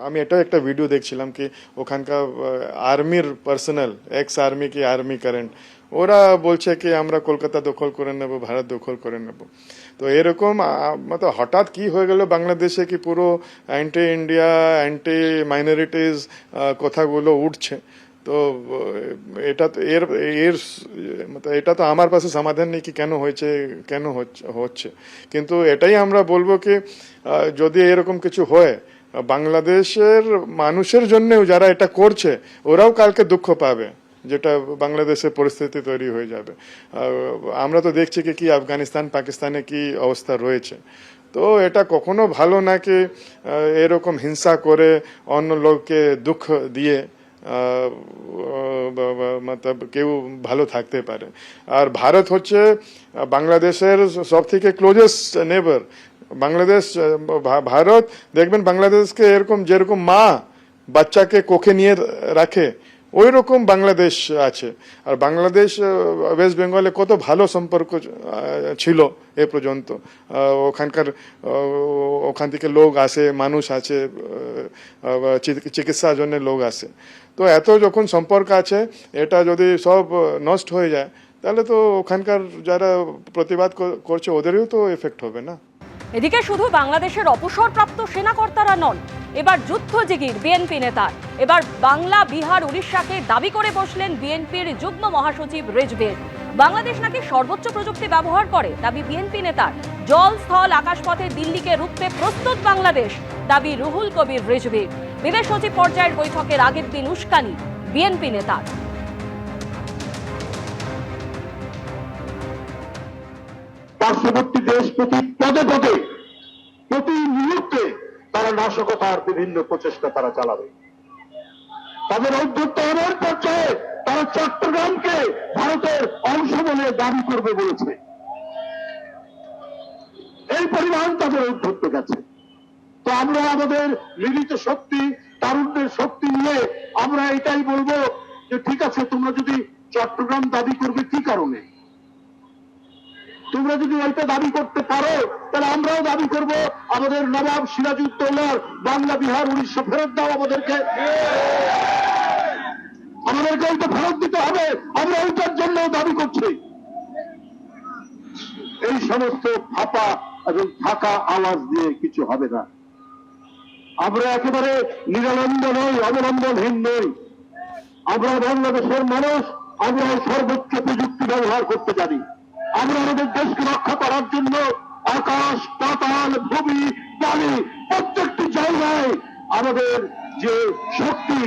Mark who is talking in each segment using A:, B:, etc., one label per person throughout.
A: আমি এটাও একটা ভিডিও দেখছিলাম কি ওখানকার আর্মির পার্সোনাল এক্স আর্মি কি আর্মি কারেন্ট ওরা বলছে কি আমরা কলকাতা দখল করে নেব, ভারত দখল করে নেব। তো এরকম হঠাৎ কি হয়ে গেল বাংলাদেশে কি পুরো অ্যান্টি ইন্ডিয়া অ্যান্টি মাইনরিটিজ কথাগুলো উঠছে। তো এটা তো এটা তো আমার পাশে সমাধান নেই কি কেন হয়েছে কেন হচ্ছে, কিন্তু এটাই আমরা বলবো কি যদি এরকম কিছু হয় বাংলাদেশের মানুষের জন্যও যারা এটা করছে ওরাও কালকে দুঃখ পাবে, যেটা বাংলাদেশের পরিস্থিতি তৈরি হয়ে যাবে। আমরা তো দেখছি কি আফগানিস্তান পাকিস্তানে কি অবস্থা রয়েছে। তো এটা কখনো ভালো না কি এরকম হিংসা করে অন্য লোককে দুঃখ দিয়ে মতলব কেউ ভালো থাকতে পারে। আর ভারত হচ্ছে বাংলাদেশের সব থেকে ক্লোজেস্ট নেবার। বাংলাদেশ ভারত দেখবেন বাংলাদেশকে এরকম যেরকম মা বাচ্চাকে কোখে নিয়ে রাখে ওই রকম বাংলাদেশ আছে। আর বাংলাদেশ ওয়েস্ট বেঙ্গলে কত ভালো সম্পর্ক ছিল এ পর্যন্ত। ওখান থেকে লোক আসে, মানুষ আছে, চিকিৎসার জন্য লোক আসে। তো এত যখন সম্পর্ক আছে এটা যদি সব নষ্ট হয়ে যায় তাহলে তো ওখানকার যারা প্রতিবাদ করছে ওদেরও তো এফেক্ট হবে না।
B: এদিকে শুধু বাংলাদেশের অবসরপ্রাপ্ত সেনাকর্তারা নন, এবার যুদ্ধজিগির বিএনপি নেতার। এবার বাংলা, বিহার, উড়িষ্যাকে দাবি করে বসলেন বিএনপির যুগ্ম মহাসচিব রেজভীর। বাংলাদেশ নাকি সর্বোচ্চ প্রযুক্তি ব্যবহার করে, দাবি বিএনপি নেতার। জল, স্থল, আকাশপথে দিল্লিকে রুখতে প্রস্তুত বাংলাদেশ, দাবি রুহুল কবির রিজভীর। বিদেশ সচিব পর্যায়ের বৈঠকের আগের দিন উস্কানি বিএনপি নেতার।
C: পার্শ্ববর্তী দেশ প্রতি পদে পদে প্রতি মুহূর্তে তারা নাশকতার বিভিন্ন প্রচেষ্টা তারা চালাবে। তাদের অভ্যুত্থানের পর্যায়ে তারা চট্টগ্রামকে ভারতের অংশ বলে দাবি করবে বলেছে। এই পরিমাণ তাদের অভ্যুত্থ গেছে। তো আমরা আমাদের মিলিত শক্তি, তারুণ্যের শক্তি নিয়ে আমরা এটাই বলবো যে ঠিক আছে, তোমরা যদি চট্টগ্রাম দাবি করবে কি কারণে, তোমরা যদি ওইটা দাবি করতে পারো তাহলে আমরাও দাবি করব আমাদের নবাব সিরাজউদ্দৌলার বাংলা, বিহার, উড়িষ্যা ফেরত দাও আমাদেরকে ওইটা ফেরত দিতে হবে। আমরা ওইটার জন্য দাবি করছি। এই সমস্ত ফাঁপা এবং ফাঁকা আওয়াজ দিয়ে কিছু হবে না। আমরা একেবারে নিরানন্দ নই, অবলম্বনহীন নই। আমরা বাংলাদেশের মানুষ, আমরা সর্বোচ্চ প্রযুক্তি ব্যবহার করতে জানি। আমরা আমাদের দেশকে রক্ষা করার জন্য আকাশ, পাতাল, ভূমি, পানি প্রত্যেকটি জায়গায় আমাদের যে শক্তি,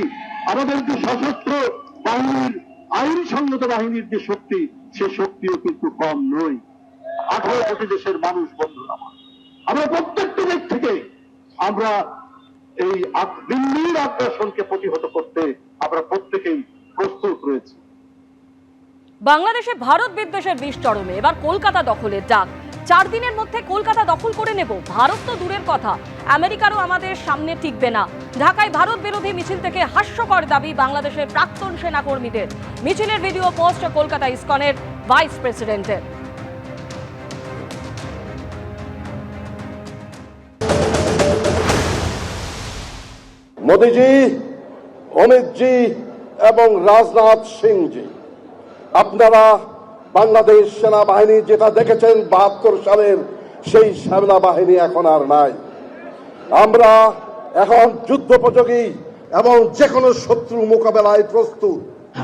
C: আমাদের যে সশস্ত্র বাহিনীর, আইনসঙ্গত বাহিনীর যে শক্তি, সে শক্তিও কিন্তু কম নয়। 18 কোটি দেশের মানুষ বন্ধুরা, আমরা প্রত্যেকটি দিক থেকে আমরা এই দিল্লির আগ্রাসনকে প্রতিহত করতে আমরা প্রত্যেকেই প্রস্তুত রয়েছি।
B: বাংলাদেশে ভারত বিদ্বেষের বিষ চরমে, এবার কলকাতা দখলের ডাক। 4 দিনের মধ্যে কলকাতা দখল করে নেব, ভারত তো দূরের কথা, আমেরিকারও আমাদের সামনে টিকবে না। ঢাকায় ভারত বিরোধী মিছিল থেকে হাস্যকর দাবি বাংলাদেশের প্রাক্তন সেনাকর্মীদের। মিছিলের ভিডিও পোস্ট কলকাতা ইসকনের ভাইস প্রেসিডেন্টের।
D: মোদীজি, অমিতজি এবং রাজনাথ সিংজি, আপনারা বাংলাদেশ সেনাবাহিনী যেটা দেখেছেন 72 সালের সেই সেনাবাহিনী এখন আর নাই। আমরা এখন যুদ্ধোপযোগী এবং যে কোনো শত্রু মোকাবেলায় প্রস্তুত।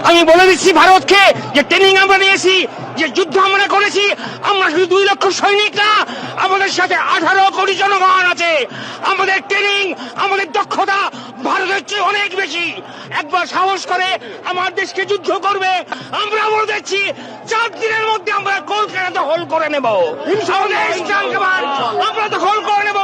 E: আমি বলে দিচ্ছি ভারতকে যে ট্রেনিং আমরা নিয়েছি, যে যুদ্ধ আমরা করেছি, আমরা শুধু 2 লক্ষ সৈনিক না, আমাদের সাথে 18 কোটি জনগণ আছে। আমাদের ট্রেনিং, আমাদের দক্ষতা ভারতের চেয়ে অনেক বেশি। একবার সাহস করে আমার দেশকে যুদ্ধ করবে, আমরা বলে দিচ্ছি 4 দিনের মধ্যে আমরা কলকাতা দখল করে নেব। আমরা দখল করে নেব।